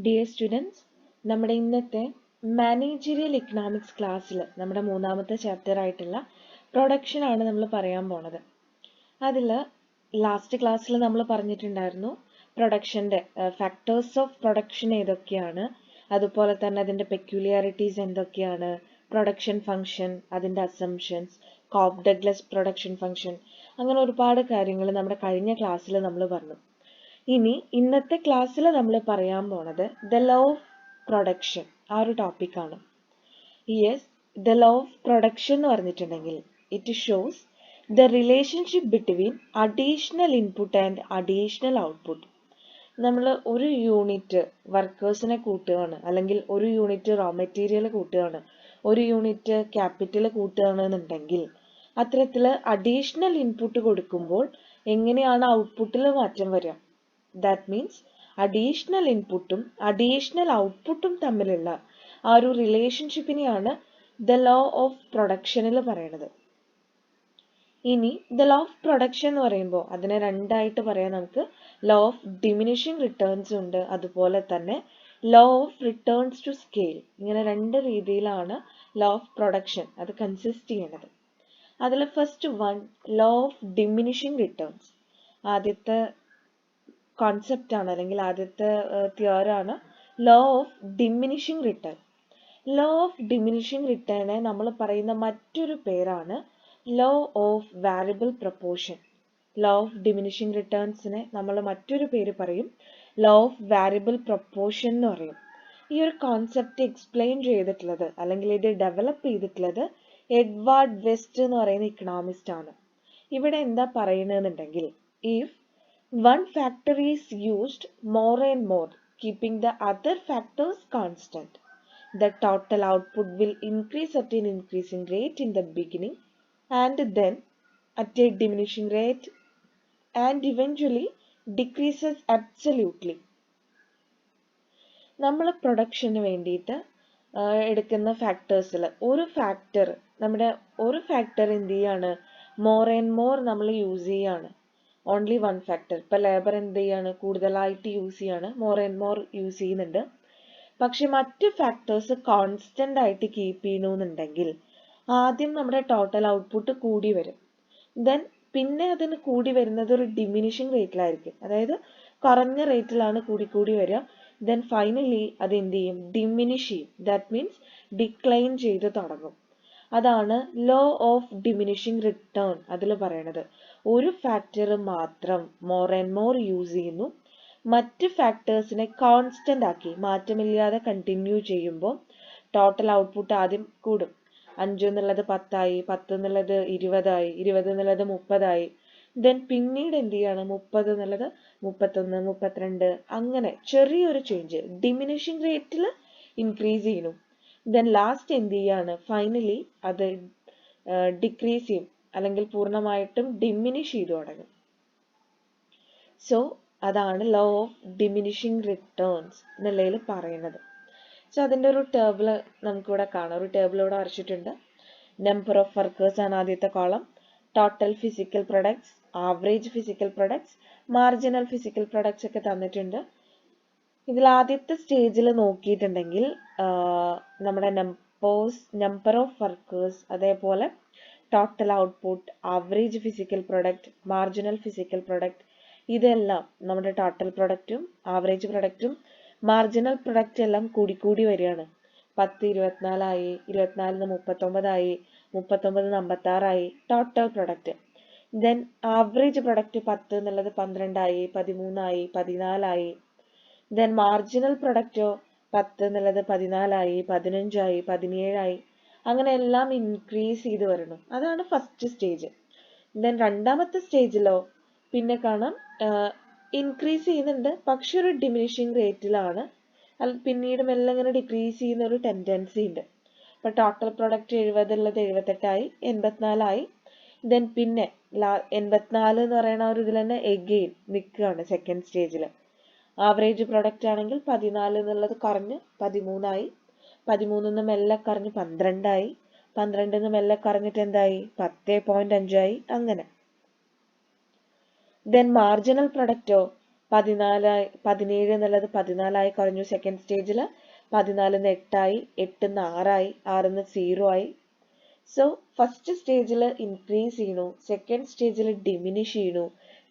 Dear students, നമ്മുടെ ഇന്നത്തെ managerial economics ക്ലാസ്സിൽ നമ്മുടെ മൂന്നാമത്തെ ചാപ്റ്റർ ആയിട്ടുള്ള പ്രൊഡക്ഷൻ ആണ് നമ്മൾ പറയാൻ പോണത്. അതിൽ ലാസ്റ്റ് ക്ലാസ്സിൽ നമ്മൾ പറഞ്ഞിട്ടുണ്ടായിരുന്നു പ്രൊഡക്ഷൻ്റെ ഫാക്ടേഴ്സ് ഓഫ് പ്രൊഡക്ഷൻ ഏതൊക്കെയാണ്, അതുപോലെ തന്നെ അതിൻ്റെ പെക്യുലിയാരിറ്റീസ് എന്തൊക്കെയാണ്, പ്രൊഡക്ഷൻ ഫംഗ്ഷൻ, അതിൻ്റെ അസംഷൻസ്, കോഫ് ഡഗ്ലസ് പ്രൊഡക്ഷൻ ഫംഗ്ഷൻ, അങ്ങനെ ഒരുപാട് കാര്യങ്ങൾ നമ്മുടെ കഴിഞ്ഞ ക്ലാസ്സിൽ നമ്മൾ പറഞ്ഞു. ഇനി ഇന്നത്തെ ക്ലാസ്സിൽ നമ്മൾ പറയാൻ പോണത് ദ ലോ ഓഫ് പ്രൊഡക്ഷൻ ആ ഒരു ടോപ്പിക്കാണ്. Yes, the law of production എന്ന് പറഞ്ഞിട്ടുണ്ടെങ്കിൽ it shows the relationship between additional input and additional output. നമ്മൾ ഒരു യൂണിറ്റ് വർക്കേഴ്സിനെ കൂട്ടുകയാണ്, അല്ലെങ്കിൽ ഒരു യൂണിറ്റ് റോ മെറ്റീരിയൽ കൂട്ടുകയാണ്, ഒരു യൂണിറ്റ് ക്യാപിറ്റൽ കൂട്ടുകയാണ് എന്നുണ്ടെങ്കിൽ അത്തരത്തിൽ അഡീഷണൽ ഇൻപുട്ട് കൊടുക്കുമ്പോൾ എങ്ങനെയാണ് ഔട്ട്പുട്ടിൽ മാറ്റം വരിക? ദാറ്റ് മീൻസ് അഡീഷണൽ ഇൻപുട്ടും അഡീഷണൽ ഔട്ട്പുട്ടും തമ്മിലുള്ള ആ ഒരു റിലേഷൻഷിപ്പിനെയാണ് ദ ലോ ഓഫ് പ്രൊഡക്ഷനിൽ പറയണത്. ഇനി ദ ലോ ഓഫ് പ്രൊഡക്ഷൻ എന്ന് പറയുമ്പോൾ അതിനെ രണ്ടായിട്ട് പറയാം. നമുക്ക് ലോ ഓഫ് ഡിമിനിഷിങ് റിട്ടേൺസ് ഉണ്ട്, അതുപോലെ തന്നെ law of returns to scale. ഇങ്ങനെ രണ്ട് രീതിയിലാണ് ലോ ഓഫ് പ്രൊഡക്ഷൻ അത് കൺസിസ്റ്റ് ചെയ്യണത്. അതിൽ first one, law of diminishing returns. ആദ്യത്തെ കോൺസെപ്റ്റ് ആണ്, അല്ലെങ്കിൽ ആദ്യത്തെ തിയറാണ് law of diminishing return. Law of diminishing റിട്ടേണെ നമ്മൾ പറയുന്ന മറ്റൊരു പേരാണ് law of variable proportion. Law of diminishing റിട്ടേൺസിനെ നമ്മൾ മറ്റൊരു പേര് പറയും ലോ ഓഫ് വാരിയബിൾ പ്രൊപ്പോർഷൻ എന്ന് പറയും. ഈ ഒരു കോൺസെപ്റ്റ് എക്സ്പ്ലെയിൻ ചെയ്തിട്ടുള്ളത്, അല്ലെങ്കിൽ ഇത് ഡെവലപ്പ് ചെയ്തിട്ടുള്ളത് എഡ്വാർഡ് വെസ്റ്റ് എന്ന് പറയുന്ന ഇക്കണോമിസ്റ്റ് ആണ്. ഇവിടെ എന്താ പറയുന്നതെന്നുണ്ടെങ്കിൽ, if one factor is used more and more, keeping the other factors constant, the total output will increase at an increasing rate in the beginning and then at a diminishing rate and eventually decreases absolutely. നമ്മൾ production വേണ്ടിയിട്ട് എടുക്കുന്ന ഫാക്ടേഴ്സിൽ ഒരു factor എന്ത് ചെയ്യാണ്, more and more നമ്മൾ use ചെയ്യാണ്. Only one factor. ഇപ്പം labour എന്ത് ചെയ്യാണ്, കൂടുതലായിട്ട് യൂസ് ചെയ്യാണ്, മോർ ആൻഡ് മോർ യൂസ് ചെയ്യുന്നുണ്ട്. പക്ഷെ മറ്റ് ഫാക്ടേഴ്സ് കോൺസ്റ്റന്റ് ആയിട്ട് കീപ്പ് ചെയ്യണമെന്നുണ്ടെങ്കിൽ ആദ്യം നമ്മുടെ ടോട്ടൽ ഔട്ട്പുട്ട് കൂടി വരും. ദെൻ പിന്നെ അതിന് കൂടി വരുന്നത് ഒരു ഡിമിനിഷിങ് റേറ്റിലായിരിക്കും, അതായത് കുറഞ്ഞ റേറ്റിലാണ് കൂടി വരിക. ദെൻ ഫൈനലി അത് എന്ത് ചെയ്യും, ഡിമിനിഷ് ചെയ്യും. ദാറ്റ് മീൻസ് ഡിക്ലൈൻ ചെയ്ത് തുടങ്ങും. അതാണ് ലോ ഓഫ് ഡിമിനിഷിങ് റിട്ടേൺ അതിൽ പറയണത്. ഒരു ഫാക്ടർ മാത്രം മോർ ആൻഡ് മോർ യൂസ് ചെയ്യുന്നു, മറ്റ് ഫാക്ടേഴ്സിനെ കോൺസ്റ്റന്റ് ആക്കി മാറ്റമില്ലാതെ കണ്ടിന്യൂ ചെയ്യുമ്പോൾ ടോട്ടൽ ഔട്ട്പുട്ട് ആദ്യം കൂടും. 5 എന്നുള്ളത് 10 ആയി, 10 എന്നുള്ളത് 20 ആയി, 20 എന്നുള്ളത് 30 ആയി. ദെൻ പിന്നീട് എന്ത് ചെയ്യാണ്, 30 എന്നുള്ളത് 31, 32, അങ്ങനെ ചെറിയൊരു ചേഞ്ച് ഡിമിനിഷിങ് റേറ്റിൽ ഇൻക്രീസ് ചെയ്യുന്നു. ദെൻ ലാസ്റ്റ് എന്ത് ചെയ്യാണ്, ഫൈനലി അത് ഡിക്രീസ് ചെയ്യും, അല്ലെങ്കിൽ പൂർണ്ണമായിട്ടും ഡിമിനിഷ് ചെയ്തു തുടങ്ങും. സോ അതാണ് ലോ ഓഫ് ഡിമിനിഷിങ് റിട്ടേൺസ് എന്നുള്ളതിൽ പറയുന്നത്. സോ അതിൻ്റെ ഒരു ടേബിൾ നമുക്കിവിടെ കാണാം. ഒരു ടേബിൾ ഇവിടെ വരച്ചിട്ടുണ്ട്. നമ്പർ ഓഫ് വർക്കേഴ്സ് ആണ് ആദ്യത്തെ column, total physical products, average physical products, marginal physical products ഒക്കെ തന്നിട്ടുണ്ട്. ഇതിൽ ആദ്യത്തെ സ്റ്റേജിൽ നോക്കിയിട്ടുണ്ടെങ്കിൽ നമ്മുടെ നമ്പർ ഓഫ് വർക്കേഴ്സ്, അതേപോലെ total output, average physical product, marginal physical product, ഇതെല്ലാം നമ്മുടെ ടോട്ടൽ പ്രൊഡക്റ്റും ആവറേജ് പ്രൊഡക്റ്റും മാർജിനൽ പ്രൊഡക്റ്റ് എല്ലാം കൂടി വരികയാണ്. 10 24 ആയി, 24 39 ആയി, 39 56 ആയി total product. Then average product 10 എന്നുള്ളത് 12 ആയി, 13 ആയി, 14 ആയി. ദെൻ മാർജിനൽ പ്രൊഡക്റ്റോ 10 എന്നുള്ളത് 14 ആയി, 15 ആയി, 17 ആയി, അങ്ങനെ എല്ലാം ഇൻക്രീസ് ചെയ്ത് വരണം. അതാണ് ഫസ്റ്റ് സ്റ്റേജ്. ദെൻ രണ്ടാമത്തെ സ്റ്റേജിലോ പിന്നെ കാണാം ഇൻക്രീസ് ചെയ്യുന്നുണ്ട്, പക്ഷെ ഒരു ഡിമിനിഷിങ് റേറ്റിലാണ്. പിന്നീട് മെല്ലെ ഇങ്ങനെ ഡിക്രീസ് ചെയ്യുന്ന ഒരു ടെൻഡൻസി ഉണ്ട്. ഇപ്പം ടോട്ടൽ പ്രൊഡക്റ്റ് 70 ഉള്ളത് 78 ആയി, 84 ആയി. ദെൻ പിന്നെ 84 എന്ന് പറയുന്ന ഒരു ഇതിൽ തന്നെ എഗെയിൻ നിൽക്കുകയാണ് സെക്കൻഡ് സ്റ്റേജിൽ. ആവറേജ് പ്രൊഡക്റ്റ് ആണെങ്കിൽ 14 എന്നുള്ളത് കുറഞ്ഞ് 13 ആയി, 13 നിന്ന് മെല്ലെ കുറഞ്ഞ് 12 ആയി, 12 നിന്ന് മെല്ലെ കുറഞ്ഞിട്ട് എന്തായി 10.5 ആയി, അങ്ങനെ. ദെൻ മാർജിനൽ പ്രൊഡക്റ്റോ 17 എന്നുള്ളത് 14 കുറഞ്ഞു. സെക്കൻഡ് സ്റ്റേജിൽ 14 8 8 6 6 0 സോ ഫസ്റ്റ് സ്റ്റേജിൽ ഇൻക്രീസ് ചെയ്യണു, സെക്കൻഡ് സ്റ്റേജിൽ ഡിമിനിഷ് ചെയ്യണു,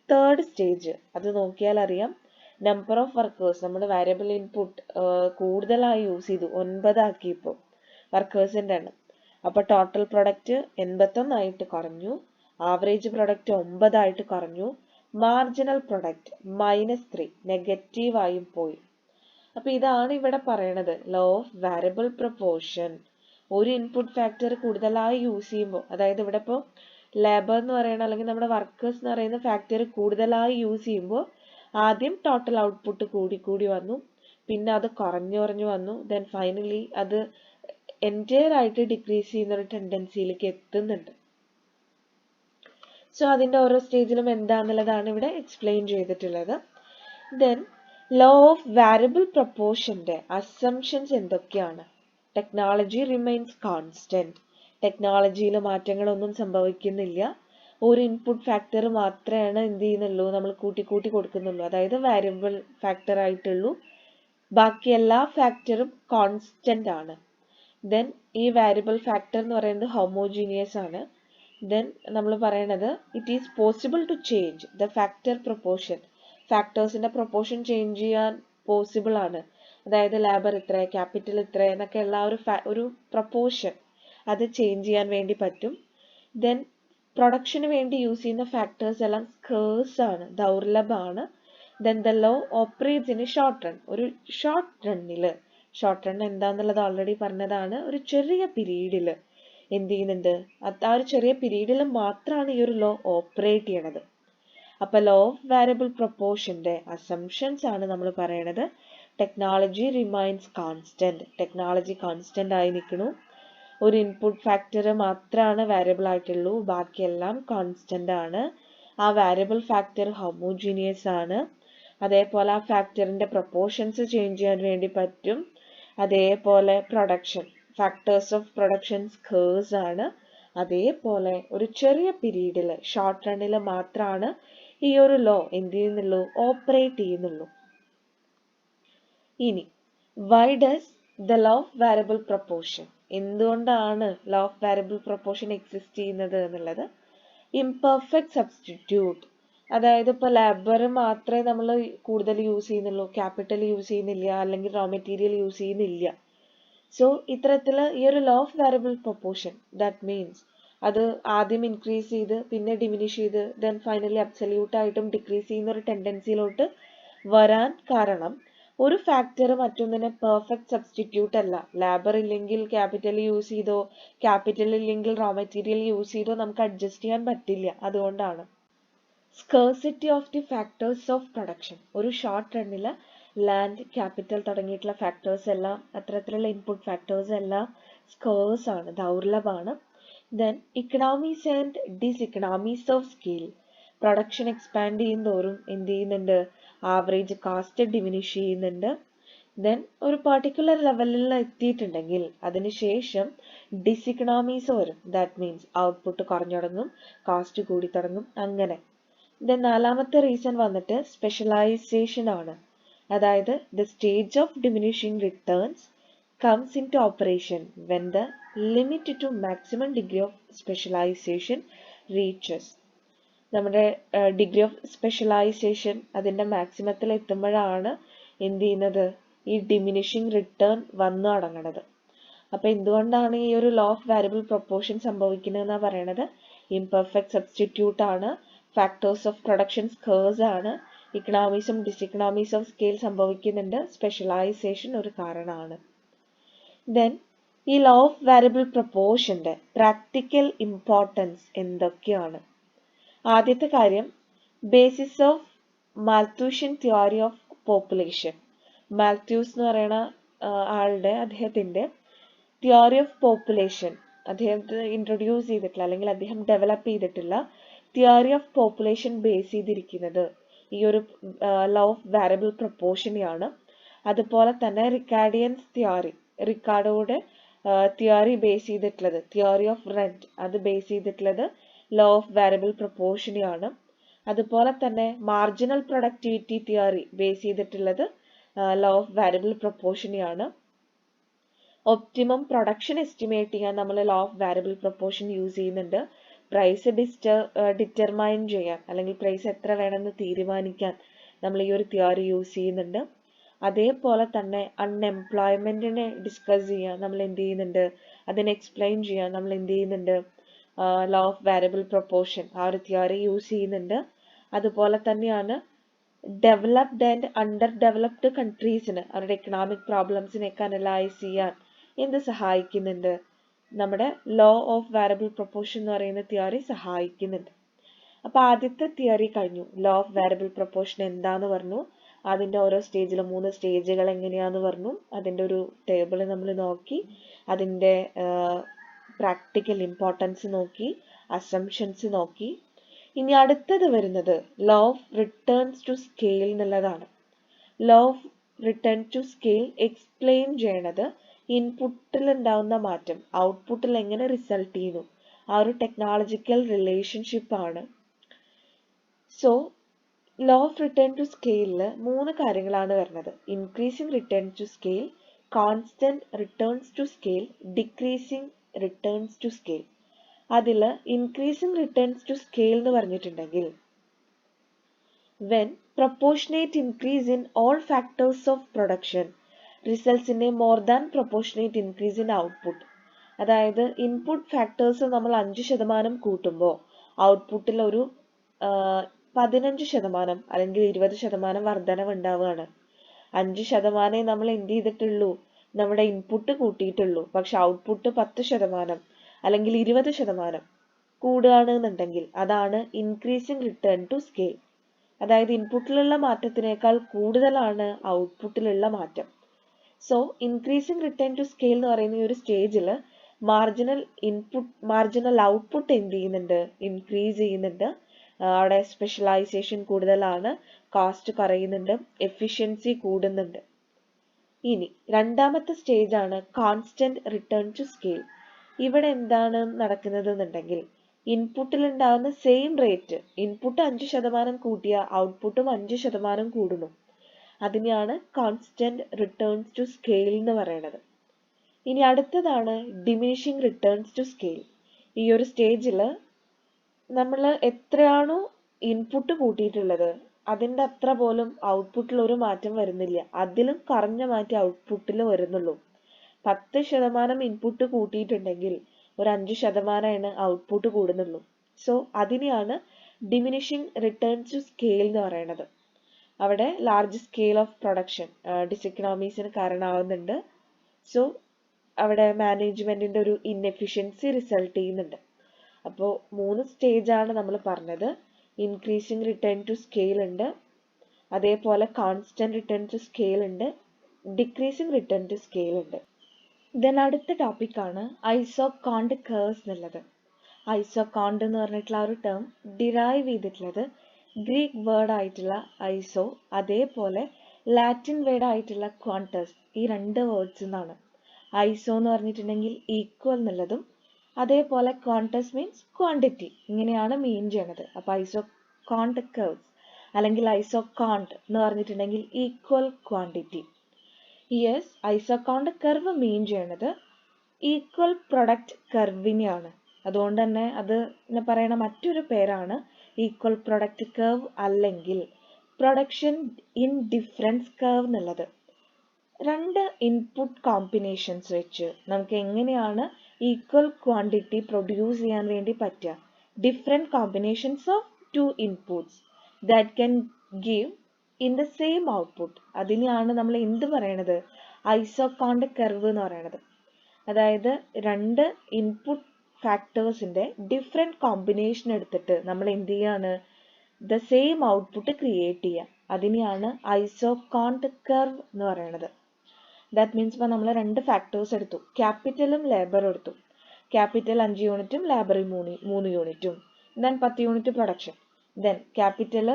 തേർഡ് സ്റ്റേജ് അത് നോക്കിയാൽ അറിയാം നമ്പർ ഓഫ് വർക്കേഴ്സ് നമ്മൾ വാരിയബിൾ ഇൻപുട്ട് കൂടുതലായി യൂസ് ചെയ്തു, 9 ആക്കി ഇപ്പോൾ വർക്കേഴ്സിന്റെ എണ്ണം. അപ്പൊ ടോട്ടൽ പ്രൊഡക്റ്റ് 81 കുറഞ്ഞു, ആവറേജ് പ്രൊഡക്റ്റ് 9 കുറഞ്ഞു, മാർജിനൽ പ്രൊഡക്റ്റ് -3 നെഗറ്റീവായും പോയി. അപ്പൊ ഇതാണ് ഇവിടെ പറയണത് ലോ ഓഫ് വാരിയബിൾ പ്രൊപ്പോർഷൻ. ഒരു ഇൻപുട്ട് ഫാക്ടർ കൂടുതലായി യൂസ് ചെയ്യുമ്പോൾ, അതായത് ഇവിടെ ഇപ്പോൾ ലേബർ എന്ന് പറയുന്ന അല്ലെങ്കിൽ നമ്മുടെ വർക്കേഴ്സ് എന്ന് പറയുന്ന ഫാക്ടർ കൂടുതലായി യൂസ് ചെയ്യുമ്പോൾ ആദ്യം ടോട്ടൽ ഔട്ട്പുട്ട് കൂടി വന്നു, പിന്നെ അത് കുറഞ്ഞു വന്നു, ദെൻ ഫൈനലി അത് എൻറ്റയർ ആയിട്ട് ഡിക്രീസ് ചെയ്യുന്ന ഒരു ടെൻഡൻസിയിലേക്ക് എത്തുന്നുണ്ട്. സോ അതിന്റെ ഓരോ സ്റ്റേജിലും എന്താണെന്നുള്ളതാണ് ഇവിടെ എക്സ്പ്ലെയിൻ ചെയ്തിട്ടുള്ളത്. ദെൻ ലോ ഓഫ് വാരിയബിൾ പ്രൊപ്പോർഷന്റെ അസംഷൻസ് എന്തൊക്കെയാണ്? Technology remains constant. ടെക്നോളജിയിൽ മാറ്റങ്ങളൊന്നും സംഭവിക്കുന്നില്ല. ഒരു ഇൻപുട്ട് ഫാക്ടർ മാത്രമാണ് എന്ത് ചെയ്യുന്നുള്ളൂ, നമ്മൾ കൂട്ടി കൊടുക്കുന്നുള്ളൂ, അതായത് വാരിയബിൾ ഫാക്ടർ ആയിട്ടുള്ളൂ. ബാക്കി എല്ലാ ഫാക്ടറും കോൺസ്റ്റന്റ് ആണ്. ദെൻ ഈ വാരിയബിൾ ഫാക്ടർ എന്ന് പറയുന്നത് ഹോമോജീനിയസ് ആണ്. ദെൻ നമ്മൾ പറയണത് it is possible to change the factor proportion. ഫാക്ടേഴ്സിന്റെ പ്രൊപ്പോർഷൻ ചേഞ്ച് ചെയ്യാൻ പോസിബിൾ ആണ്. അതായത് ലേബർ ഇത്ര, ക്യാപിറ്റൽ ഇത്ര എന്നൊക്കെ ഉള്ള ഒരു പ്രൊപ്പോർഷൻ അത് ചേഞ്ച് ചെയ്യാൻ വേണ്ടി പറ്റും. ദെൻ പ്രൊഡക്ഷന് വേണ്ടി യൂസ് ചെയ്യുന്ന ഫാക്ടേഴ്സ് എല്ലാം സ്കേഴ്സ് ആണ്, ദൗർലഭമാണ്. Then the law operates in short run. ഒരു ഷോർട്ട് റൺ എന്താന്നുള്ളത് ഓൾറെഡി പറഞ്ഞതാണ്. ഒരു ചെറിയ പീരീഡിൽ എന്ത് ചെയ്യുന്നുണ്ട്, ആ ഒരു ചെറിയ പീരീഡിൽ മാത്രമാണ് ഈ ഒരു ലോ ഓപ്പറേറ്റ് ചെയ്യണത്. അപ്പൊ ലോ ഓഫ് വാരിയബിൾ പ്രൊപ്പോർഷന്റെ അസംഷൻസ് ആണ് നമ്മൾ പറയണത് technology remains constant. Technology constant ആയി നിൽക്കണു. ഒരു ഇൻപുട്ട് ഫാക്ടർ മാത്രമാണ് വാരിയബിൾ ആയിട്ടുള്ളൂ, ബാക്കിയെല്ലാം കോൺസ്റ്റന്റ് ആണ്. ആ വാരിയബിൾ ഫാക്ടർ ഹോമോജീനിയസ് ആണ്. അതേപോലെ ആ ഫാക്ടറിന്റെ പ്രൊപ്പോർഷൻസ് ചേഞ്ച് ചെയ്യാൻ വേണ്ടി പറ്റും. അതേപോലെ ഫാക്ടേഴ്സ് ഓഫ് പ്രൊഡക്ഷൻ സ്കേഴ്സ് ആണ്. അതേപോലെ ഒരു ചെറിയ പീരീഡിൽ ഷോർട്ട് റണ്ണിൽ മാത്രമാണ് ഈ ഒരു ലോ എന്ത് ചെയ്യുന്നുള്ളൂ, ഓപ്പറേറ്റ് ചെയ്യുന്നുള്ളൂ. ഇനി why does the law of variable proportion, എന്തുകൊണ്ടാണ് law of variable proportion exist ചെയ്യുന്നത് എന്നുള്ളത്. ഇംപെർഫെക്റ്റ് സബ്സ്റ്റിറ്റ്യൂട്ട്, അതായത് ഇപ്പോൾ ലേബർ മാത്രമേ നമ്മൾ കൂടുതൽ യൂസ് ചെയ്യുന്നുള്ളൂ, ക്യാപിറ്റൽ യൂസ് ചെയ്യുന്നില്ല, അല്ലെങ്കിൽ റോ മെറ്റീരിയൽ യൂസ് ചെയ്യുന്നില്ല. സോ ഇത്തരത്തിൽ ഈ ഒരു law of variable proportion that means അത് ആദ്യം ഇൻക്രീസ് ചെയ്ത് പിന്നെ ഡിമിനിഷ് ചെയ്ത് ദെൻ ഫൈനലി അബ്സല്യൂട്ട് ആയിട്ടും ഡിക്രീസ് ചെയ്യുന്ന ഒരു ടെൻഡൻസിയിലോട്ട് വരാൻ കാരണം ഒരു ഫാക്ടർ മറ്റൊന്നിനെ പെർഫെക്റ്റ് സബ്സ്റ്റിറ്റ്യൂട്ട് അല്ല. ലേബർ ഇല്ലെങ്കിൽ ക്യാപിറ്റൽ യൂസ് ചെയ്തോ, ക്യാപിറ്റൽ ഇല്ലെങ്കിൽ റോ മെറ്റീരിയൽ യൂസ് ചെയ്തോ നമുക്ക് അഡ്ജസ്റ്റ് ചെയ്യാൻ പറ്റില്ല. അതുകൊണ്ടാണ് scarcity of the factors of production. ഒരു ഷോർട്ട് റണ്ണിൽ ലാൻഡ്, ക്യാപിറ്റൽ തുടങ്ങിയിട്ടുള്ള ഫാക്ടേഴ്സ് എല്ലാം, അത്തരത്തിലുള്ള ഇൻപുട്ട് ഫാക്ടേഴ്സ് എല്ലാം സ്കേഴ്സ് ആണ്, ദൗർലഭമാണ്. Then economies and diseconomies of scale. Production expand ചെയ്യുന്നതോറും എന്ത് ചെയ്യുന്നുണ്ട്, ആവറേജ് കാസ്റ്റ് ഡിമിനിഷ് ചെയ്യുന്നുണ്ട്. ദെൻ ഒരു പർട്ടിക്കുലർ ലെവലിൽ എത്തിയിട്ടുണ്ടെങ്കിൽ അതിനുശേഷം ഡിസ്ഇക്കണോമീസ് വരും. ദാറ്റ് മീൻസ് ഔട്ട്പുട്ട് കുറഞ്ഞു തുടങ്ങും, കാസ്റ്റ് കൂടി തുടങ്ങും, അങ്ങനെ. ദെൻ നാലാമത്തെ റീസൺ വന്നിട്ട് സ്പെഷ്യലൈസേഷൻ ആണ്. അതായത് the stage of diminishing returns comes into operation when the limit to maximum degree of specialization reaches. നമ്മുടെ ഡിഗ്രി ഓഫ് സ്പെഷ്യലൈസേഷൻ അതിൻ്റെ മാക്സിമത്തിൽ എത്തുമ്പോഴാണ് എന്ത് ചെയ്യുന്നത്, ഈ ഡിമിനിഷിംഗ് റിട്ടേൺ വന്നു തുടങ്ങുന്നത്. അപ്പോൾ എന്തുകൊണ്ടാണ് ഈ ഒരു ലോ ഓഫ് വാരിയബിൾ പ്രൊപ്പോർഷൻ സംഭവിക്കുന്നതെന്നാണ് പറയണത്. ഇംപെർഫെക്റ്റ് സബ്സ്റ്റിറ്റ്യൂട്ട് ആണ്, ഫാക്ടേഴ്സ് ഓഫ് പ്രൊഡക്ഷൻ സ്കേഴ്സ് ആണ്, ഇക്കണോമീസും ഡിസ്ഇക്കണോമീസ് ഓഫ് സ്കെയിൽ സംഭവിക്കുന്നുണ്ട്, സ്പെഷ്യലൈസേഷൻ ഒരു കാരണമാണ്. ദെൻ ഈ ലോ ഓഫ് വാരിയബിൾ പ്രൊപ്പോർഷന്റെ പ്രാക്ടിക്കൽ ഇമ്പോർട്ടൻസ് എന്തൊക്കെയാണ്? ആദ്യത്തെ കാര്യം, basis of Malthusian theory of population. Malthus എന്ന് പറയുന്ന അദ്ദേഹത്തിന്റെ തിയറി ഓഫ് പോപ്പുലേഷൻ, അദ്ദേഹത്തെ ഇൻട്രൊഡ്യൂസ് ചെയ്തിട്ടുള്ള അല്ലെങ്കിൽ അദ്ദേഹം ഡെവലപ്പ് ചെയ്തിട്ടുള്ള തിയറി ഓഫ് പോപ്പുലേഷൻ ബേസ് ചെയ്തിരിക്കുന്നത് ഈ ഒരു ലോ ഓഫ് വാരിയബിൾ പ്രൊപ്പോർഷനെയാണ്. അതുപോലെ തന്നെ റിക്കാർഡോയുടെ തിയറി ബേസ് ചെയ്തിട്ടുള്ളത് തിയറി ഓഫ് റെന്റ്, അത് ബേസ് ചെയ്തിട്ടുള്ളത് ലോ ഓഫ് വാരിയബിൾ പ്രൊപ്പോർഷനെയാണ്. അതുപോലെ തന്നെ മാർജിനൽ പ്രൊഡക്ടിവിറ്റി തിയറി ബേസ് ചെയ്തിട്ടുള്ളത് ലോ ഓഫ് വാരിയബിൾ പ്രൊപ്പോർഷനെയാണ്. ഒപ്റ്റിമം പ്രൊഡക്ഷൻ എസ്റ്റിമേറ്റ് ചെയ്യാൻ നമ്മൾ law of variable proportion use ചെയ്യുന്നുണ്ട്. പ്രൈസ് ഡിറ്റർമൈൻ ചെയ്യാൻ അല്ലെങ്കിൽ പ്രൈസ് എത്ര വേണമെന്ന് തീരുമാനിക്കാൻ നമ്മൾ ഈ ഒരു തിയറി യൂസ് ചെയ്യുന്നുണ്ട്. അതേപോലെ തന്നെ അൺഎംപ്ലോയ്മെന്റിനെ ഡിസ്കസ് ചെയ്യാൻ നമ്മൾ എന്ത് ചെയ്യുന്നുണ്ട്, അതിനെ എക്സ്പ്ലെയിൻ ചെയ്യാൻ നമ്മൾ എന്ത് ചെയ്യുന്നുണ്ട്, ലോ ഓഫ് വാരിയബിൾ പ്രൊപ്പോർഷൻ ആ ഒരു തിയറി യൂസ് ചെയ്യുന്നുണ്ട്. അതുപോലെ തന്നെയാണ് ഡെവലപ്ഡ് ആൻഡ് അണ്ടർ ഡെവലപ്ഡ് കൺട്രീസിന് അവരുടെ എക്കണോമിക് പ്രോബ്ലംസിനെയൊക്കെ അനലൈസ് ചെയ്യാൻ എന്ത് സഹായിക്കുന്നുണ്ട്, നമ്മുടെ ലോ ഓഫ് വാരിയബിൾ പ്രൊപ്പോർഷൻ എന്ന് പറയുന്ന തിയറി സഹായിക്കുന്നുണ്ട്. അപ്പൊ ആദ്യത്തെ തിയറി കഴിഞ്ഞു. ലോ ഓഫ് വാരിയബിൾ പ്രൊപ്പോർഷൻ എന്താന്ന് പറഞ്ഞു, അതിന്റെ ഓരോ സ്റ്റേജിൽ 3 സ്റ്റേജുകൾ എങ്ങനെയാന്ന് പറഞ്ഞു, അതിന്റെ ഒരു ടേബിൾ നമ്മൾ നോക്കി, അതിന്റെ പ്രാക്ടിക്കൽ ഇമ്പോർട്ടൻസ് നോക്കി, അസംഷൻസ് നോക്കി. ഇനി അടുത്തത് വരുന്നത് law of returns to scale എന്നുള്ളതാണ്. Law of return to scale explain ചെയ്യണത് ഇൻപുട്ടിൽ ഉണ്ടാവുന്ന മാറ്റം ഔട്ട്പുട്ടിൽ എങ്ങനെ റിസൾട്ട് ചെയ്യുന്നു, ആ ഒരു ടെക്നോളജിക്കൽ റിലേഷൻഷിപ്പ് ആണ്. So law of return to സ്കെയിലിൽ 3 കാര്യങ്ങളാണ് വരുന്നത്. Increasing return to scale, constant returns to scale, decreasing returns to scale. അതിൽ ഇൻക്രീസിങ് റിട്ടേൺസ് ടു സ്കെയിൽ എന്ന് പറഞ്ഞിട്ടുണ്ടെങ്കിൽ when proportionate increase in all factors of production results in a more than proportionate increase in output. അതായത് input factors നമ്മൾ 5% കൂട്ടുമ്പോൾ ഔട്ട്പുട്ടിൽ ഒരു 15% അല്ലെങ്കിൽ 20% വർധനവ് ഉണ്ടാവുകയാണ്. 5% നമ്മൾ എന്ത് ചെയ്തിട്ടുള്ളൂ, നമ്മുടെ ഇൻപുട്ട് കൂട്ടിയിട്ടുള്ളൂ, പക്ഷെ ഔട്ട്പുട്ട് 10% അല്ലെങ്കിൽ 20% കൂടുകയാണെന്നുണ്ടെങ്കിൽ അതാണ് ഇൻക്രീസിങ് റിട്ടേൺ ടു സ്കെയിൽ. അതായത് ഇൻപുട്ടിലുള്ള മാറ്റത്തിനേക്കാൾ കൂടുതലാണ് ഔട്ട്പുട്ടിലുള്ള മാറ്റം. So increasing return to scale എന്ന് പറയുന്ന ഈ ഒരു സ്റ്റേജിൽ മാർജിനൽ ഔട്ട്പുട്ട് എന്ത് ചെയ്യുന്നുണ്ട്, ഇൻക്രീസ് ചെയ്യുന്നുണ്ട്. അവിടെ സ്പെഷ്യലൈസേഷൻ കൂടുതലാണ്, കോസ്റ്റ് കുറയുന്നുണ്ട്, എഫിഷ്യൻസി കൂടുന്നുണ്ട്. ഇനി രണ്ടാമത്തെ സ്റ്റേജ് ആണ് കോൺസ്റ്റന്റ് റിട്ടേൺ ടു സ്കെയിൽ. ഇവിടെ എന്താണ് നടക്കുന്നത് എന്നുണ്ടെങ്കിൽ ഇൻപുട്ടിൽ ഉണ്ടാകുന്ന സെയിം റേറ്റ്, ഇൻപുട്ട് 5% കൂട്ടിയ ഔട്ട്പുട്ടും 5% കൂടുന്നു. അതിനെയാണ് കോൺസ്റ്റന്റ് റിട്ടേൺസ് ടു സ്കെയിൽ എന്ന് പറയുന്നത്. ഇനി അടുത്തതാണ് ഡിമിനിഷിങ് റിട്ടേൺസ് ടു സ്കെയിൽ. ഈ ഒരു സ്റ്റേജിൽ നമ്മൾ എത്രയാണോ ഇൻപുട്ട് കൂട്ടിയിട്ടുള്ളത് അതിൻ്റെ അത്ര പോലും ഔട്ട്പുട്ടിൽ ഒരു മാറ്റം വരുന്നില്ല, അതിലും കുറഞ്ഞ മാറ്റം ഔട്ട്പുട്ടിൽ വരുന്നുള്ളൂ. 10% ഇൻപുട്ട് കൂട്ടിയിട്ടുണ്ടെങ്കിൽ ഒരു 5% ഔട്ട്പുട്ട് കൂടുന്നുള്ളൂ. സോ അതിനെയാണ് ഡിമിനിഷിങ് റിട്ടേൺസ് ടു സ്കെയിൽ എന്ന് പറയുന്നത്. അവിടെ ലാർജ് സ്കെയിൽ ഓഫ് പ്രൊഡക്ഷൻ ഡിസെക്കണോമീസിന് കാരണമാവുന്നുണ്ട്. സോ അവിടെ മാനേജ്മെന്റിന്റെ ഒരു ഇൻഎഫിഷ്യൻസി റിസൾട്ട് ചെയ്യുന്നുണ്ട്. അപ്പോൾ 3 സ്റ്റേജാണ് നമ്മൾ പറഞ്ഞത്. ഇൻക്രീസിങ് റിട്ടേൺ ടു സ്കെയിൽ ഉണ്ട്, അതേപോലെ കോൺസ്റ്റന്റ് റിട്ടേൺ ടു സ്കെയിൽ ഉണ്ട്, ഡിക്രീസിങ് റിട്ടേൺ ടു സ്കെയിൽ ഉണ്ട്. ദെൻ അടുത്ത ടോപ്പിക്കാണ് ഐസോകോണ്ട് കേർവ്സ് എന്നുള്ളത്. ഐസോകോണ്ട് എന്ന് പറഞ്ഞിട്ടുള്ള ആ ഒരു ടേം ഡിറൈവ് ചെയ്തിട്ടുള്ളത് ഗ്രീക്ക് വേർഡ് ആയിട്ടുള്ള ഐസോ, അതേപോലെ ലാറ്റിൻ വേർഡ് ആയിട്ടുള്ള ക്വാണ്ടസ്, ഈ 2 വേർഡ്സ് നിന്നാണ്. ഐസോ എന്ന് പറഞ്ഞിട്ടുണ്ടെങ്കിൽ ഈക്വൽ എന്നുള്ളതും, അതേപോലെ ക്വാണ്ടസ് മീൻസ് ക്വാണ്ടിറ്റി, ഇങ്ങനെയാണ് മീൻ ചെയ്യണത്. അപ്പൊ ഐസോകോണ്ട് കേർവ്സ് അല്ലെങ്കിൽ ഐസോകോണ്ട് എന്ന് പറഞ്ഞിട്ടുണ്ടെങ്കിൽ equal quantity. Yes, isoquant curve mean ചെയ്യണത് ഈക്വൽ പ്രൊഡക്റ്റ് കർവിനെയാണ്. അതുകൊണ്ട് തന്നെ അതിനെ പറയണ മറ്റൊരു പേരാണ് ഈക്വൽ പ്രൊഡക്റ്റ് കർവ് അല്ലെങ്കിൽ പ്രൊഡക്ഷൻ ഇൻ ഡിഫറൻസ് കർവ് എന്നുള്ളത്. 2 ഇൻപുട്ട് കോമ്പിനേഷൻസ് വെച്ച് നമുക്ക് എങ്ങനെയാണ് ഈക്വൽ ക്വാണ്ടിറ്റി പ്രൊഡ്യൂസ് ചെയ്യാൻ വേണ്ടി പറ്റുക. Different combinations of 2 inputs that can give in the same output, അതിനെയാണ് നമ്മൾ എന്ത് പറയണത്, ഐസോകോണ്ട് കർവ് എന്ന് പറയണത്. അതായത് 2 ഇൻപുട്ട് ഫാക്ടേഴ്സിന്റെ ഡിഫറെൻറ്റ് കോമ്പിനേഷൻ എടുത്തിട്ട് നമ്മൾ എന്ത് ചെയ്യാണ്, ദ സെയിം ഔട്ട്പുട്ട് ക്രിയേറ്റ് ചെയ്യുക, അതിനെയാണ് ഐസോകോണ്ട് കർവ് എന്ന് പറയുന്നത്. ദാറ്റ് മീൻസ് ഇപ്പോൾ നമ്മൾ 2 ഫാക്ടേഴ്സ് എടുത്തു, ക്യാപിറ്റലും ലേബറും എടുത്തു. ക്യാപിറ്റൽ 5 യൂണിറ്റും ലേബർ 3 യൂണിറ്റും, then 10 unit production. Then capital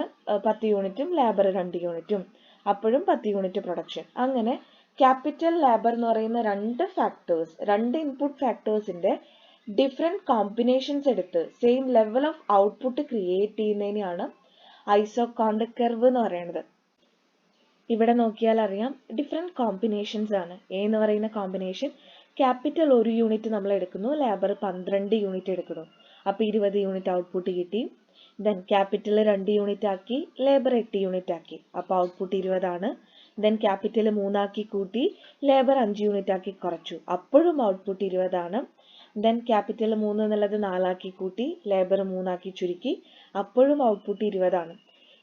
10 യൂണിറ്റും ലേബർ 2 യൂണിറ്റും, അപ്പോഴും 10 യൂണിറ്റ് പ്രൊഡക്ഷൻ. അങ്ങനെ ക്യാപിറ്റൽ ലേബർ എന്ന് പറയുന്ന 2 ഫാക്ടേഴ്സ്, 2 ഇൻപുട്ട് ഫാക്ടേഴ്സിന്റെ ഡിഫറെൻറ്റ് കോമ്പിനേഷൻസ് എടുത്ത് same level of output create ചെയ്യുന്നതിനെയാണ് ഐസോകോണ്ട് കർവ് എന്ന് പറയുന്നത്. ഇവിടെ നോക്കിയാൽ അറിയാം ഡിഫറെന്റ് കോമ്പിനേഷൻസ് ആണ്. എ എന്ന് പറയുന്ന കോമ്പിനേഷൻ ക്യാപിറ്റൽ 1 യൂണിറ്റ് നമ്മൾ എടുക്കുന്നു, ലേബർ 12 യൂണിറ്റ് എടുക്കുന്നു, അപ്പോൾ 20 യൂണിറ്റ് ഔട്ട്പുട്ട് കിട്ടി. ദെൻ ക്യാപിറ്റൽ 2 യൂണിറ്റ് ആക്കി, ലേബർ 8 യൂണിറ്റ് ആക്കി, അപ്പോൾ ഔട്ട്പുട്ട് 20 ആണ്. ദെൻ ക്യാപിറ്റൽ 3 ആക്കി കൂട്ടി, ലേബർ 5 യൂണിറ്റ് ആക്കി കുറച്ചു, അപ്പോഴും ഔട്ട്പുട്ട് 20 ആണ്. ദെൻ ക്യാപിറ്റൽ 3 എന്നുള്ളത് 4 ആക്കി കൂട്ടി, ലേബർ 3 ആക്കി ചുരുക്കി, അപ്പോഴും ഔട്ട്പുട്ട് 20 ആണ്.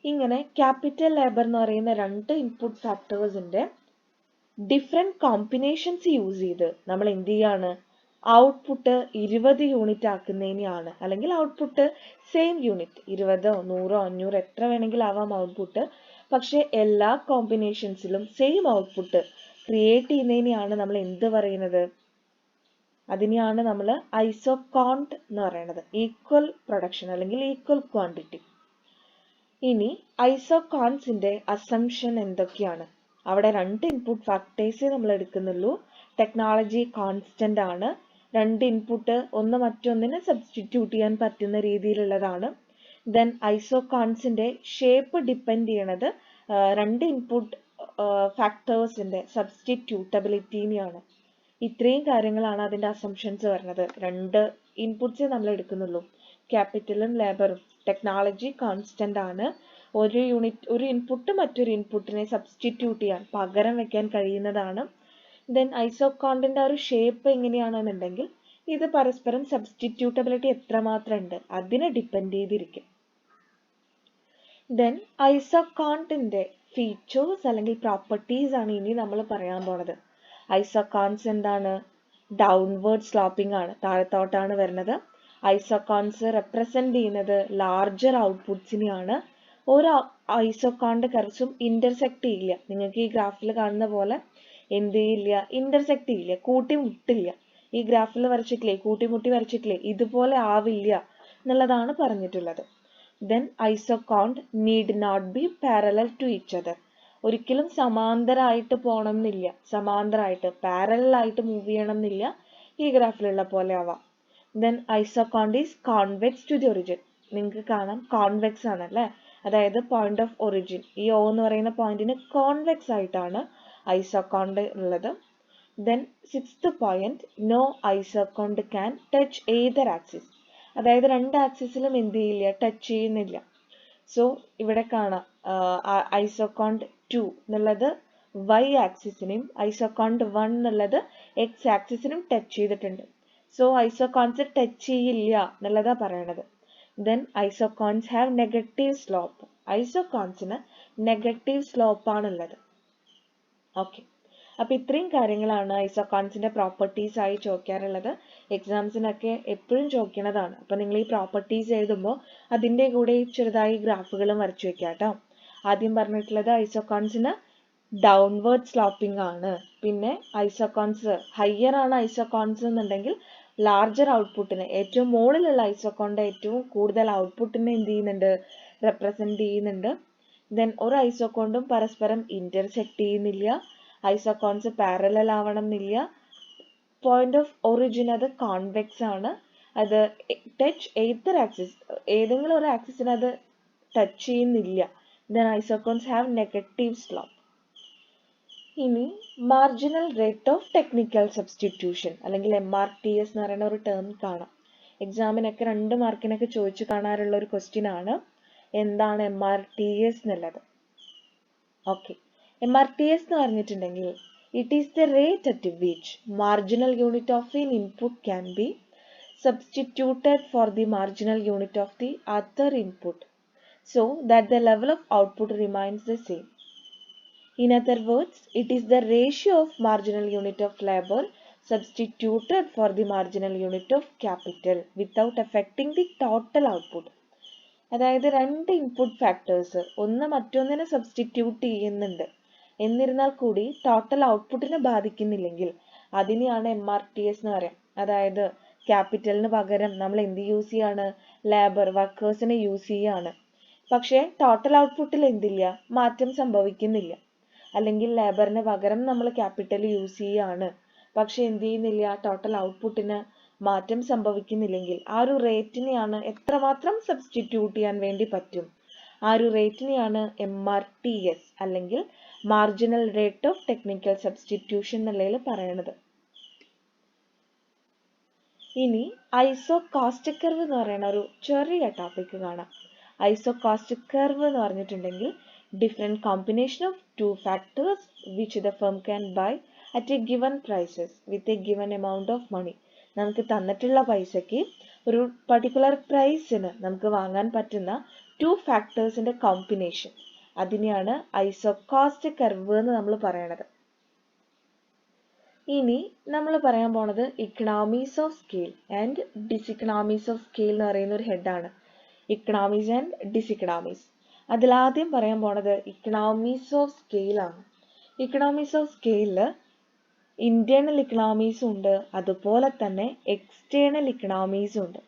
ഇങ്ങനെ ക്യാപിറ്റൽ ലേബർ എന്ന് പറയുന്ന രണ്ട് ഇൻപുട്ട് ഫാക്ടേഴ്സിന്റെ ഡിഫറെന്റ് കോമ്പിനേഷൻസ് യൂസ് ചെയ്ത് നമ്മൾ എന്ത് ചെയ്യാണ്, ഔട്ട്പുട്ട് 20 യൂണിറ്റ് ആക്കുന്നതിനെയാണ്, അല്ലെങ്കിൽ ഔട്ട്പുട്ട് സെയിം യൂണിറ്റ് 20, 100, 500 എത്ര വേണമെങ്കിലും ആവാം ഔട്ട്പുട്ട്, പക്ഷെ എല്ലാ കോമ്പിനേഷൻസിലും സെയിം ഔട്ട്പുട്ട് ക്രിയേറ്റ് ചെയ്യുന്നതിനെയാണ് നമ്മൾ എന്ത് പറയുന്നത്, അതിനെയാണ് നമ്മൾ ഐസോകോണ്ട് എന്ന് പറയുന്നത്. ഈക്വൽ പ്രൊഡക്ഷൻ അല്ലെങ്കിൽ ഈക്വൽ ക്വാണ്ടിറ്റി. ഇനി ഐസോകോൺസിന്റെ അസംഷൻ എന്തൊക്കെയാണ്? അവിടെ രണ്ട് ഇൻപുട്ട് ഫാക്ടേഴ്സേ നമ്മൾ എടുക്കുന്നുള്ളൂ. ടെക്നോളജി കോൺസ്റ്റന്റ് ആണ്. രണ്ട് ഇൻപുട്ട് ഒന്ന് മറ്റൊന്നിനെ സബ്സ്റ്റിറ്റ്യൂട്ട് ചെയ്യാൻ പറ്റുന്ന രീതിയിലുള്ളതാണ്. ദെൻ ഐസോകോൺസിന്റെ ഷേപ്പ് ഡിപ്പെൻഡ് ചെയ്യണത് രണ്ട് ഇൻപുട്ട് ഫാക്ടേഴ്സിന്റെ സബ്സ്റ്റിറ്റ്യൂട്ടബിലിറ്റിനെയാണ്. ഇത്രയും കാര്യങ്ങളാണ് അതിന്റെ അസംഷൻസ് വരുന്നത്. രണ്ട് ഇൻപുട്സേ നമ്മൾ എടുക്കുന്നുള്ളൂ, ക്യാപിറ്റലും ലേബറും. ടെക്നോളജി കോൺസ്റ്റന്റ് ആണ്. ഒരു ഇൻപുട്ട് മറ്റൊരു ഇൻപുട്ടിനെ സബ്സ്റ്റിറ്റ്യൂട്ട് ചെയ്യാൻ, പകരം വെക്കാൻ കഴിയുന്നതാണ്. ദെൻ ഐസോകോണ്ടിന്റെ ഒരു ഷേപ്പ് എങ്ങനെയാണെന്നുണ്ടെങ്കിൽ ഇത് പരസ്പരം സബ്സ്റ്റിറ്റ്യൂട്ടബിലിറ്റി എത്രമാത്രം ഉണ്ട് അതിനെ ഡിപ്പെൻഡ് ചെയ്തിരിക്കും. ദെൻ ഐസോകോണ്ടിന്റെ ഫീച്ചേഴ്സ് അല്ലെങ്കിൽ പ്രോപ്പർട്ടീസ് ആണ് ഇനി നമ്മൾ പറയാൻ പോണത്. ഐസോകോൺസ് എന്താണ്? ഡൗൺവേർഡ് സ്ലോപ്പിംഗ് ആണ്, താഴത്തോട്ടാണ് വരുന്നത്. ഐസോകോൺസ് റെപ്രസെന്റ് ചെയ്യുന്നത് ലാർജർ ഔട്ട്പുട്ട്സിനെയാണ്. ഒരു ഐസോകോണ്ട് കർവ്സും ഇന്റർസെക്ട് ചെയ്യില്ല. നിങ്ങൾക്ക് ഈ ഗ്രാഫിൽ കാണുന്ന പോലെ എന്ത് ചെയ്യില്ല, ഇന്റർസെക്ട് ചെയ്യില്ല, കൂട്ടിമുട്ടില്ല. ഈ ഗ്രാഫിൽ വരച്ചിട്ടില്ലേ, കൂട്ടിമുട്ടി വരച്ചിട്ടില്ലേ, ഇതുപോലെ ആവില്ല എന്നുള്ളതാണ് പറഞ്ഞിട്ടുള്ളത്. Then isoquant need not be parallel to each other. ഒരിക്കലും സമാന്തരമായിട്ട് പോകണം എന്നില്ല, സമാന്തരമായിട്ട് പാരലായിട്ട് മൂവ് ചെയ്യണം എന്നില്ല, ഈ ഗ്രാഫിലുള്ള പോലെ ആവാം. Then isoquant is convex to the origin. നിങ്ങൾക്ക് കാണാം കോൺവെക്സ് ആണല്ലേ, അതായത് പോയിന്റ് ഓഫ് ഒറിജിൻ ഈ O എന്ന് പറയുന്ന പോയിന്റിന് കോൺവെക്സ് ആയിട്ടാണ് ഐസോകോണ്ട് ഉള്ളത്. Then 6th point, no isoquant can touch either axis. അതായത് രണ്ട് ആക്സിസിലും എന്ത് ചെയ്യില്ല, ടച്ച് ചെയ്യുന്നില്ല. സോ ഇവിടെ കാണാം ഐസോകോണ്ട് 2 എന്നുള്ളത് y ആക്സിസിനും ഐസോകോണ്ട് 1 എന്നുള്ളത് x ആക്സിസിനും ടച്ച് ചെയ്തിട്ടുണ്ട്. സോ ഐസോകോൺസ് ടച്ച് ചെയ്യില്ല എന്നുള്ളതാ പറയണത്. Then isoquants have negative slope. ഐസോകോൺസിന് നെഗറ്റീവ് സ്ലോപ്പ് ആണുള്ളത്. ഓക്കെ, അപ്പൊ ഇത്രയും കാര്യങ്ങളാണ് ഐസോകോൺസിന്റെ പ്രോപ്പർട്ടീസ് ആയി ചോദിക്കാറുള്ളത്. എക്സാംസിനൊക്കെ എപ്പോഴും ചോദിക്കുന്നതാണ്. അപ്പൊ നിങ്ങൾ ഈ പ്രോപ്പർട്ടീസ് എഴുതുമ്പോൾ അതിന്റെ കൂടെ ചെറുതായി ഗ്രാഫുകളും വരച്ചു വെക്കാം കേട്ടോ. ആദ്യം പറഞ്ഞിട്ടുള്ളത് ഐസോകോൺസിന് ഡൗൺവേർഡ് സ്ലോപ്പിംഗ് ആണ്. പിന്നെ ഐസോകോൺസ് ഹയർ ആണ് ഐസോകോൺസ് എന്നുണ്ടെങ്കിൽ ലാർജർ ഔട്ട്പുട്ടിന്, ഏറ്റവും മുകളിലുള്ള ഐസോകോണിന്റെ ഏറ്റവും കൂടുതൽ ഔട്ട്പുട്ടിനെ എന്ത് ചെയ്യുന്നുണ്ട്, റെപ്രസെന്റ് ചെയ്യുന്നുണ്ട്. ദെൻ ഒരു ഐസോകോണ്ടും പരസ്പരം ഇന്റർസെക്ട് ചെയ്യുന്നില്ല. ഐസോകോൺസ് പാരലൽ ആവണം എന്നില്ല. പോയിന്റ് ഓഫ് ഒറിജിൻ അത് കോൺവെക്സ് ആണ്. അത് ടച്ച് എയ്തർ ആക്സിസ്, ഏതെങ്കിലും ഒരു ആക്സിസിന് അത് ടച്ച് ചെയ്യുന്നില്ല. Then isoquants have negative slope. ഇനി marginal rate of technical substitution അല്ലെങ്കിൽ MRTS എന്ന് പറയുന്ന ഒരു ടേം കാണാം. എക്സാമിനൊക്കെ 2 മാർക്കിനൊക്കെ ചോദിച്ചു കാണാറുള്ള ഒരു ക്വസ്റ്റ്യൻ ആണ്, എന്താണ് MRTS എന്നുള്ളത്. ഓക്കെ, MRTS എന്ന് പറഞ്ഞിട്ടുണ്ടെങ്കിൽ it is the rate at which marginal unit of N input can be substituted for the marginal unit of the other input so that the level of output remains the same. In other words, it is the ratio of marginal unit of labor substituted for the marginal unit of capital without affecting the total output. അതായത് രണ്ട് input factors ഒന്ന് മറ്റൊന്നിനെ substitute ചെയ്യുന്നുണ്ട്, എന്നിരുന്നാൽ കൂടി total ഔട്ട്പുട്ടിനെ ബാധിക്കുന്നില്ലെങ്കിൽ അതിനെയാണ് MRTS എന്ന് പറയാം. അതായത് ക്യാപിറ്റലിന് പകരം നമ്മൾ എന്ത് യൂസ് ചെയ്യാണ്, ലേബർ വർക്കേഴ്സിനെ യൂസ് ചെയ്യാണ്. പക്ഷേ ടോട്ടൽ ഔട്ട്പുട്ടിൽ എന്തില്ല, മാറ്റം സംഭവിക്കുന്നില്ല. അല്ലെങ്കിൽ ലേബറിന് പകരം നമ്മൾ ക്യാപിറ്റൽ യൂസ് ചെയ്യാണ്, പക്ഷെ എന്ത് ചെയ്യുന്നില്ല, ടോട്ടൽ ഔട്ട്പുട്ടിന് മാറ്റം സംഭവിക്കുന്നില്ലെങ്കിൽ ആ ഒരു റേറ്റിനെയാണ് എത്രമാത്രം സബ്സ്റ്റിറ്റ്യൂട്ട് ചെയ്യാൻ വേണ്ടി പറ്റും ആ ഒരു റേറ്റിനെയാണ് MRTS അല്ലെങ്കിൽ marginal rate of technical substitution എന്നുള്ളതിൽ പറയണത്. ഇനി ഐസോകാസ്റ്റിക് കർവ് എന്ന് പറയുന്ന ഒരു ചെറിയ ടോപ്പിക് കാണാം. ഐസോകാസ്റ്റിക് കർവ് എന്ന് പറഞ്ഞിട്ടുണ്ടെങ്കിൽ different combination of two factors which the firm can buy at a given prices with a given amount of money. നമുക്ക് തന്നിട്ടുള്ള പൈസയ്ക്ക് ഒരു പർട്ടിക്കുലർ പ്രൈസിന് നമുക്ക് വാങ്ങാൻ പറ്റുന്ന ടു ഫാക്ടേഴ്സിന്റെ കോമ്പിനേഷൻ, അതിനെയാണ് ഐസോകാസ്റ്റിക് കർവ് എന്ന് നമ്മൾ പറയണത്. ഇനി നമ്മൾ പറയാൻ പോണത് economies of scale and diseconomies of scale എന്ന് പറയുന്ന ഒരു ഹെഡാണ്. ഇക്കണോമീസ് ആൻഡ് ഡിസിക്കണോമീസ്. അതിലാദ്യം പറയാൻ പോണത് ഇക്കണോമീസ് ഓഫ് സ്കെയിൽ ആണ്. ഇക്കണോമീസ് ഓഫ് സ്കെയിലില് ഇന്റേണൽ ഇക്കണോമീസും ഉണ്ട്, അതുപോലെ തന്നെ എക്സ്റ്റേണൽ ഇക്കണോമീസും ഉണ്ട്.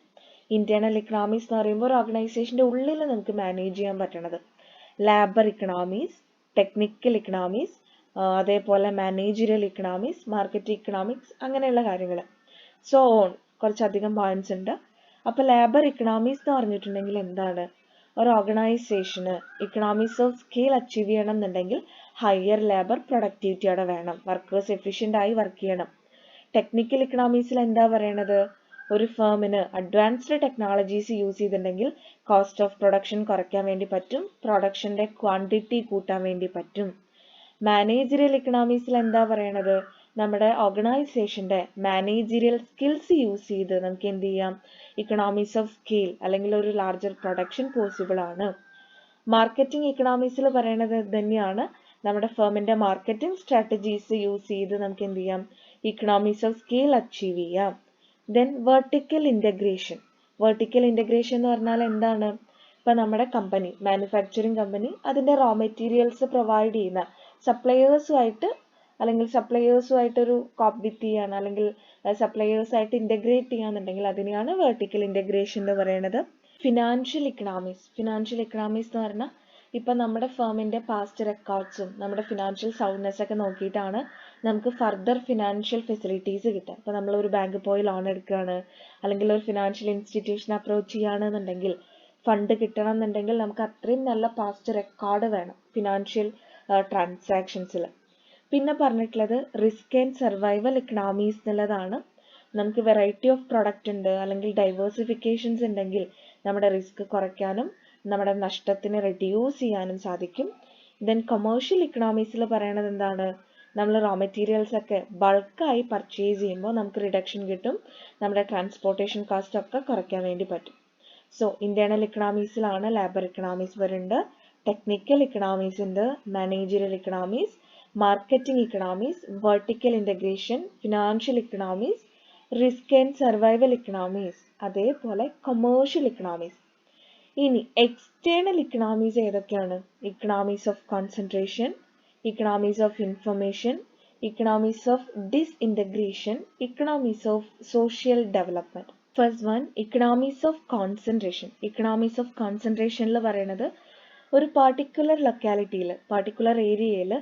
ഇന്റേണൽ ഇക്കണോമീസ് എന്ന് പറയുമ്പോൾ ഒരു ഓർഗനൈസേഷന്റെ ഉള്ളിൽ നമുക്ക് മാനേജ് ചെയ്യാൻ പറ്റണത് ലേബർ ഇക്കണോമീസ്, ടെക്നിക്കൽ ഇക്കണോമീസ്, അതേപോലെ മാനേജറിയൽ ഇക്കണോമീസ്, മാർക്കറ്റ് ഇക്കണോമിക്സ്, അങ്ങനെയുള്ള കാര്യങ്ങൾ. സോ ഓൺ കുറച്ചധികം പോയിന്റ്സ് ഉണ്ട്. അപ്പോൾ ലേബർ ഇക്കണോമീസ് എന്ന് പറഞ്ഞിട്ടുണ്ടെങ്കിൽ എന്താണ്? ഒരു ഓർഗനൈസേഷന് ഇക്കണോമീസ് ഓഫ് സ്കെയിൽ അച്ചീവ് ചെയ്യണം എന്നുണ്ടെങ്കിൽ ഹയർ ലേബർ പ്രൊഡക്ടിവിറ്റി അവിടെ വേണം, വർക്കേഴ്സ് എഫിഷ്യൻ്റ് ആയി വർക്ക് ചെയ്യണം. ടെക്നിക്കൽ ഇക്കണോമീസിൽ എന്താ പറയണത്? ഒരു ഫേമിന് അഡ്വാൻസ്ഡ് ടെക്നോളജീസ് യൂസ് ചെയ്തിട്ടുണ്ടെങ്കിൽ കോസ്റ്റ് ഓഫ് പ്രൊഡക്ഷൻ കുറയ്ക്കാൻ വേണ്ടി പറ്റും, പ്രൊഡക്ഷന്റെ ക്വാണ്ടിറ്റി കൂട്ടാൻ വേണ്ടി പറ്റും. മാനേജറിയൽ ഇക്കണോമീസിൽ എന്താ പറയണത്? നമ്മുടെ ഓർഗനൈസേഷന്റെ മാനേജറിയൽ സ്കിൽസ് യൂസ് ചെയ്ത് നമുക്ക് എന്ത് ചെയ്യാം? ഇക്കണോമീസ് ഓഫ് സ്കെയിൽ അല്ലെങ്കിൽ ഒരു ലാർജർ പ്രൊഡക്ഷൻ പോസിബിൾ ആണ്. മാർക്കറ്റിംഗ് ഇക്കണോമീസിൽ പറയണത് തന്നെയാണ്, നമ്മുടെ ഫേമിന്റെ മാർക്കറ്റിംഗ് സ്ട്രാറ്റജീസ് യൂസ് ചെയ്ത് നമുക്ക് എന്ത് ചെയ്യാം? ഇക്കണോമീസ് ഓഫ് സ്കെയിൽ അച്ചീവ് ചെയ്യാം. Then vertical integration. Vertical integration എന്ന് പറഞ്ഞാൽ എന്താണ്? ഇപ്പൊ നമ്മുടെ കമ്പനി, മാനുഫാക്ചറിങ് കമ്പനി, അതിന്റെ റോ മെറ്റീരിയൽസ് പ്രൊവൈഡ് ചെയ്യുന്ന സപ്ലയേഴ്സുമായിട്ട് അല്ലെങ്കിൽ സപ്ലയേഴ്സുമായിട്ടൊരു കോമ്പീറ്റ് ചെയ്യാണ് അല്ലെങ്കിൽ സപ്ലയേഴ്സായിട്ട് ഇന്റഗ്രേറ്റ് ചെയ്യാന്നുണ്ടെങ്കിൽ അതിനെയാണ് വെർട്ടിക്കൽ ഇന്റഗ്രേഷൻ എന്ന് പറയുന്നത്. ഫിനാൻഷ്യൽ ഇക്കണോമീസ്. ഫിനാൻഷ്യൽ ഇക്കണോമീസ് എന്ന് പറഞ്ഞാൽ ഇപ്പൊ നമ്മുടെ ഫേമിന്റെ പാസ്റ്റ് റെക്കോർഡ്സും നമ്മുടെ ഫിനാൻഷ്യൽ സൗണ്ട്നെസ് ഒക്കെ നോക്കിയിട്ടാണ് നമുക്ക് ഫർദർ ഫിനാൻഷ്യൽ ഫെസിലിറ്റീസ് കിട്ടുക. ഇപ്പൊ നമ്മൾ ഒരു ബാങ്കിൽ പോയി ലോൺ എടുക്കുകയാണ് അല്ലെങ്കിൽ ഒരു ഫിനാൻഷ്യൽ ഇൻസ്റ്റിറ്റ്യൂഷൻ അപ്രോച്ച് ചെയ്യുകയാണെന്നുണ്ടെങ്കിൽ ഫണ്ട് കിട്ടണം എന്നുണ്ടെങ്കിൽ നമുക്ക് അത്രയും നല്ല പാസ്റ്റ് റെക്കോർഡ് വേണം ഫിനാൻഷ്യൽ ട്രാൻസാക്ഷൻസിൽ. പിന്നെ പറഞ്ഞിട്ടുള്ളത് റിസ്ക് ആൻഡ് സർവൈവൽ ഇക്കണോമീസ് എന്നുള്ളതാണ്. നമുക്ക് വെറൈറ്റി ഓഫ് പ്രൊഡക്റ്റ് ഉണ്ട് അല്ലെങ്കിൽ ഡൈവേഴ്സിഫിക്കേഷൻസ് ഉണ്ടെങ്കിൽ നമ്മുടെ റിസ്ക് കുറയ്ക്കാനും നമ്മുടെ നഷ്ടത്തിന് റെഡ്യൂസ് ചെയ്യാനും സാധിക്കും. ദെൻ കൊമേഴ്ഷ്യൽ ഇക്കണോമീസിൽ പറയണത് എന്താണ്? നമ്മൾ റോ മെറ്റീരിയൽസ് ഒക്കെ ബൾക്കായി പർച്ചേസ് ചെയ്യുമ്പോൾ നമുക്ക് റിഡക്ഷൻ കിട്ടും, നമ്മുടെ ട്രാൻസ്പോർട്ടേഷൻ കോസ്റ്റ് ഒക്കെ കുറയ്ക്കാൻ വേണ്ടി പറ്റും. സോ ഇന്റേണൽ ഇക്കണോമീസിലാണ് ലേബർ ഇക്കണോമീസ് വരുന്നുണ്ട്, ടെക്നിക്കൽ ഇക്കണോമീസ് ഉണ്ട്, managerial economies, marketing economies, vertical integration, financial economies, risk and survival economies, അതേപോലെ കൊമേഴ്ഷ്യൽ ഇക്കണോമീസ്. ഇനി എക്സ്റ്റേണൽ ഇക്കണോമീസ് ഏതൊക്കെയാണ്? Economies of concentration, economies of information, economies of disintegration, economies of social development. First one, economies of concentration. Economies of കോൺസെൻട്രേഷനിൽ പറയുന്നത് ഒരു particular ലൊക്കാലിറ്റിയിൽ particular ഏരിയയിൽ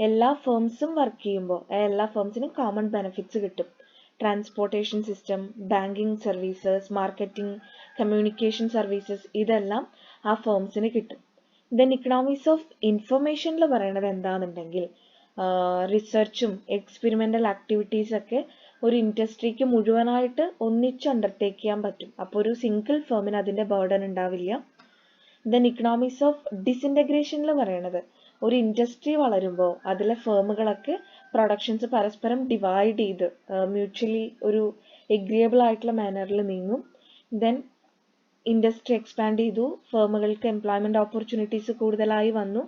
എല്ലാ ഫേംസും work ചെയ്യുമ്പോൾ എല്ലാ ഫേംസിനും കോമൺ ബെനിഫിറ്റ്സ് കിട്ടും. Transportation system, banking services, marketing, communication services, ഇതെല്ലാം ആ ഫേംസിന് കിട്ടും. ദെൻ ഇക്കണോമീസ് ഓഫ് ഇൻഫർമേഷനിൽ പറയണത് എന്താണെന്നുണ്ടെങ്കിൽ റിസർച്ചും എക്സ്പെരിമെന്റൽ ആക്ടിവിറ്റീസ് ഒക്കെ ഒരു ഇൻഡസ്ട്രിക്ക് മുഴുവനായിട്ട് ഒന്നിച്ച് അണ്ടർടേക്ക് ചെയ്യാൻ പറ്റും. അപ്പോൾ ഒരു സിംഗിൾ ഫേമിന് അതിന്റെ ബർഡൻ ഉണ്ടാവില്ല. ദെൻ ഇക്കണോമീസ് ഓഫ് ഡിസിന്റഗ്രേഷനിൽ പറയണത് ഒരു ഇൻഡസ്ട്രി വളരുമ്പോൾ അതിലെ ഫേമുകളൊക്കെ പ്രൊഡക്ഷൻസ് പരസ്പരം ഡിവൈഡ് ചെയ്ത് മ്യൂച്വലി ഒരു എഗ്രിയബിൾ ആയിട്ടുള്ള മാനറിൽ നീങ്ങും. ദെൻ ഇൻഡസ്ട്രി എക്സ്പാൻഡ് ചെയ്തു, ഫേമുകൾക്ക് എംപ്ലോയ്മെന്റ് ഓപ്പർച്യൂണിറ്റീസ് കൂടുതലായി വന്നു,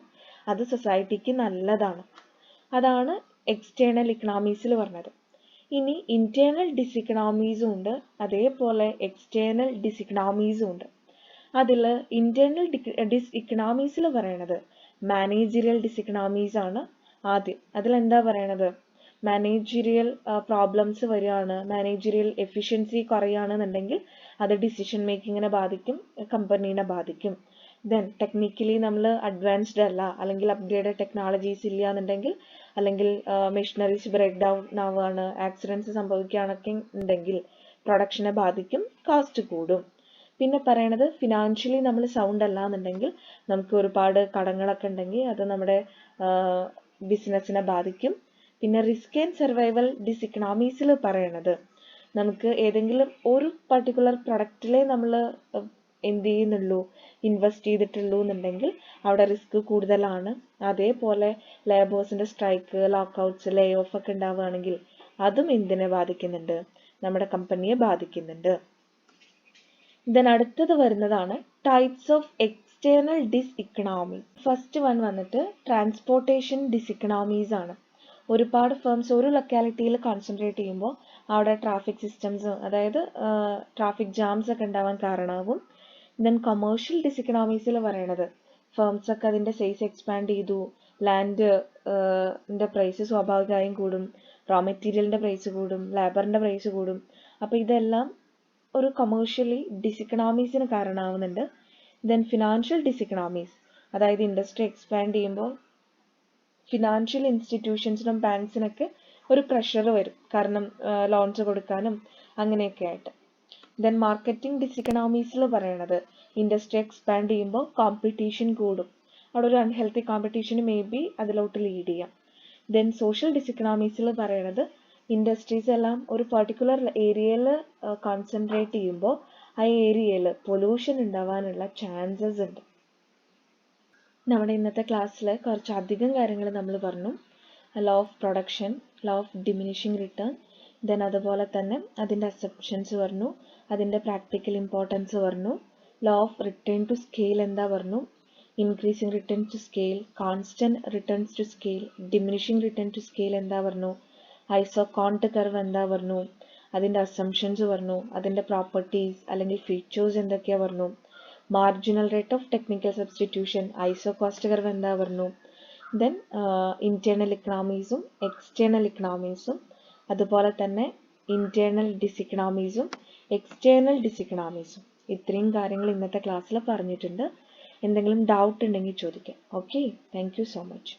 അത് സൊസൈറ്റിക്ക് നല്ലതാണ്. അതാണ് എക്സ്റ്റേണൽ ഇക്കണോമീസിൽ പറഞ്ഞത്. ഇനി ഇന്റേണൽ ഡിസിക്കണോമീസും ഉണ്ട്, അതേപോലെ എക്സ്റ്റേണൽ ഡിസിക്കണോമീസും ഉണ്ട്. അതിൽ ഇന്റേണൽ ഇക്കണോമീസിൽ പറയണത് മാനേജറിയൽ ഡിസിക്കണോമീസ് ആണ് ആദ്യം. അതിലെന്താ പറയണത്? മാനേജറിയൽ പ്രോബ്ലംസ് വരികയാണ്, മാനേജറിയൽ എഫിഷ്യൻസി കുറയുകയാണെന്നുണ്ടെങ്കിൽ അത് ഡിസിഷൻ മേക്കിങ്ങിനെ ബാധിക്കും, കമ്പനീനെ ബാധിക്കും. ദെൻ ടെക്നിക്കലി നമ്മൾ അഡ്വാൻസ്ഡ് അല്ല അല്ലെങ്കിൽ അപ്ഗ്രേഡഡ് ടെക്നോളജീസ് ഇല്ല എന്നുണ്ടെങ്കിൽ അല്ലെങ്കിൽ മെഷീനറീസ് ബ്രേക്ക് ഡൗൺ ആവുകയാണ്, ആക്സിഡൻസ് സംഭവിക്കുകയാണൊക്കെ ഉണ്ടെങ്കിൽ പ്രൊഡക്ഷനെ ബാധിക്കും, കോസ്റ്റ് കൂടും. പിന്നെ പറയണത് ഫിനാൻഷ്യലി നമ്മൾ സൗണ്ട് അല്ല എന്നുണ്ടെങ്കിൽ നമുക്ക് ഒരുപാട് കടങ്ങളൊക്കെ ഉണ്ടെങ്കിൽ അത് നമ്മുടെ ബിസിനസ്സിനെ ബാധിക്കും. പിന്നെ റിസ്ക് ആൻഡ് സർവൈവൽ ഡിസ്ഇക്കണോമീസിൽ പറയണത് നമുക്ക് ഏതെങ്കിലും ഒരു പർട്ടിക്കുലർ പ്രൊഡക്റ്റിലെ നമ്മൾ എന്ത് ചെയ്യുന്നുള്ളൂ, ഇൻവെസ്റ്റ് ചെയ്തിട്ടുള്ളൂ എന്നുണ്ടെങ്കിൽ അവിടെ റിസ്ക് കൂടുതലാണ്. അതേപോലെ ലേബേഴ്സിന്റെ സ്ട്രൈക്ക്, ലോക്കൗട്ട്സ്, ലേ ഓഫ് ഒക്കെ ഉണ്ടാവുകയാണെങ്കിൽ അതും എന്തിനെ ബാധിക്കുന്നുണ്ട്, നമ്മുടെ കമ്പനിയെ ബാധിക്കുന്നുണ്ട്. ദെൻ അടുത്തത് വരുന്നതാണ് types of external diseconomy. First one വന്നിട്ട് ട്രാൻസ്പോർട്ടേഷൻ ഡിസ്ഇക്കണോമീസ് ആണ്. ഒരുപാട് ഫേംസ് ഒരു ലൊക്കാലിറ്റിയിൽ കോൺസെൻട്രേറ്റ് ചെയ്യുമ്പോൾ അവിടെ ട്രാഫിക് സിസ്റ്റംസ്, അതായത് ട്രാഫിക് ജാംസ് ഒക്കെ ഉണ്ടാവാൻ കാരണമാകും. ദെൻ കൊമേഴ്ഷ്യൽ ഡിസ്ഇക്കണോമീസിൽ പറയണത് ഫേംസ് ഒക്കെ അതിൻ്റെ സൈസ് എക്സ്പാൻഡ് ചെയ്തു, ലാൻഡിൻ്റെ പ്രൈസ് സ്വാഭാവികമായും കൂടും, റോ മെറ്റീരിയലിൻ്റെ പ്രൈസ് കൂടും, ലേബറിൻ്റെ പ്രൈസ് കൂടും. അപ്പോൾ ഇതെല്ലാം ഒരു കൊമേഴ്ഷ്യലി ഡിസ്ഇക്കണോമീസിന് കാരണമാവുന്നുണ്ട്. ദെൻ ഫിനാൻഷ്യൽ ഡിസ്ഇക്കണോമീസ്, അതായത് ഇൻഡസ്ട്രി എക്സ്പാൻഡ് ചെയ്യുമ്പോൾ ഫിനാൻഷ്യൽ ഇൻസ്റ്റിറ്റ്യൂഷൻസിനും ബാങ്ക്സിനൊക്കെ ഒരു പ്രഷർ വരും, കാരണം ലോൺസ് കൊടുക്കാനും അങ്ങനെയൊക്കെ ആയിട്ട്. ദെൻ മാർക്കറ്റിംഗ് ഡിസ്ഇക്കണോമീസിൽ പറയണത് ഇൻഡസ്ട്രി എക്സ്പാൻഡ് ചെയ്യുമ്പോൾ കോമ്പറ്റീഷൻ കൂടും, അവിടെ ഒരു അൺഹെൽത്തി കോമ്പറ്റീഷന് മേ ബി അതിലോട്ട് ലീഡ് ചെയ്യാം. ദെൻ സോഷ്യൽ ഡിസ്ഇക്കണോമീസിൽ പറയണത് ഇൻഡസ്ട്രീസ് എല്ലാം ഒരു പർട്ടിക്കുലർ ഏരിയയിൽ കോൺസെൻട്രേറ്റ് ചെയ്യുമ്പോൾ ആ ഏരിയയിൽ പൊല്യൂഷൻ ഉണ്ടാവാനുള്ള ചാൻസസ് ഉണ്ട്. നമ്മുടെ ഇന്നത്തെ ക്ലാസ്സിൽ കുറച്ചധികം കാര്യങ്ങൾ നമ്മൾ പറഞ്ഞു. Law of production, law of diminishing return, then അതുപോലെ തന്നെ അതിൻ്റെ അസംപ്ഷൻസ് പറഞ്ഞു, അതിൻ്റെ പ്രാക്ടിക്കൽ ഇമ്പോർട്ടൻസ് പറഞ്ഞു, law of return to scale എന്താ പറഞ്ഞു, increasing return to scale, constant returns to scale, diminishing return to scale എന്താ പറഞ്ഞു, ഐസോകോണ്ട് കർവ് എന്താ പറഞ്ഞു, അതിൻ്റെ അസംപ്ഷൻസ് പറഞ്ഞു, അതിൻ്റെ പ്രോപ്പർട്ടീസ് അല്ലെങ്കിൽ ഫീച്ചേഴ്സ് എന്തൊക്കെയാ പറഞ്ഞു, marginal rate of technical substitution, ഐസോകോസ്റ്റ് curve എന്താ പറഞ്ഞു, ദെൻ ഇന്റേണൽ ഇക്കണോമീസും എക്സ്റ്റേണൽ ഇക്കണോമീസും, അതുപോലെ തന്നെ ഇന്റേണൽ ഡിസ്ഇക്കണോമീസും എക്സ്റ്റേണൽ ഡിസ്ഇക്കണോമീസും. ഇത്രയും കാര്യങ്ങൾ ഇന്നത്തെ ക്ലാസ്സിൽ പറഞ്ഞിട്ടുണ്ട്. എന്തെങ്കിലും ഡൗട്ട് ഉണ്ടെങ്കിൽ ചോദിക്കാം. Okay, thank you so much.